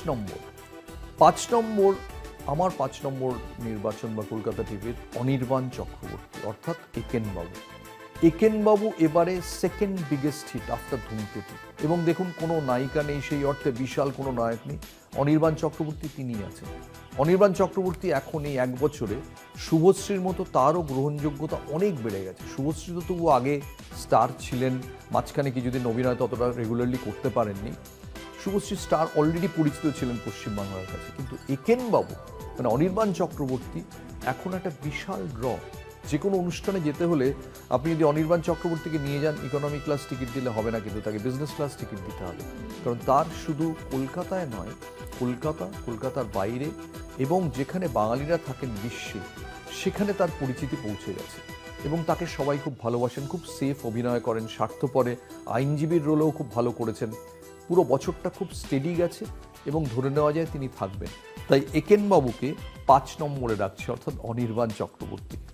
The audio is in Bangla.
নম্বর 5 নম্বর নির্বাচন বা কলকাতা টিভির অনির্বাণ চক্রবর্তী অর্থাৎ একেনবাবু এবারে সেকেন্ড বিগেস্ট হিট আফটার ধূমকেতু। এবং দেখুন, কোনো নায়িকা নেই সেই অর্থে, বিশাল কোনো নায়ক নেই, অনির্বাণ চক্রবর্তী তিনিই আছেন। অনির্বাণ চক্রবর্তী এখন এই 1 বছরে শুভশ্রীর মতো তারও গ্রহণযোগ্যতা অনেক বেড়ে গেছে। শুভশ্রী তো তবু আগে স্টার ছিলেন, মাঝখানে কিছুদিন অভিনয় ততটা রেগুলারলি করতে পারেননি। শুভশ্রী স্টার অলরেডি পরিচিত ছিলেন পশ্চিমবাংলার কাছে, কিন্তু একেনবাবু মানে অনির্বাণ চক্রবর্তী এখন একটা বিশাল ড্র। যে কোনো অনুষ্ঠানে যেতে হলে আপনি যদি অনির্বাণ চক্রবর্তীকে নিয়ে যান, ইকোনমি ক্লাস টিকিট দিলে হবে না, কিন্তু তাকে বিজনেস ক্লাস টিকিট দিতে হবে। কারণ তার শুধু কলকাতায় নয়, কলকাতার বাইরে এবং যেখানে বাঙালিরা থাকেন বিশ্বে, সেখানে তার পরিচিতি পৌঁছে গেছে এবং তাকে সবাই খুব ভালোবাসেন। খুব সেফ অভিনয় করেন, স্বার্থপরে আইনজীবীর রোলেও খুব ভালো করেছেন। পুরো বছরটা খুব স্টেডি গেছে এবং ধরে নেওয়া যায় তিনি থাকবেন। তাই একেনবাবুকে 5 নম্বরে রাখছে, অর্থাৎ অনির্বাণ চক্রবর্তীকে।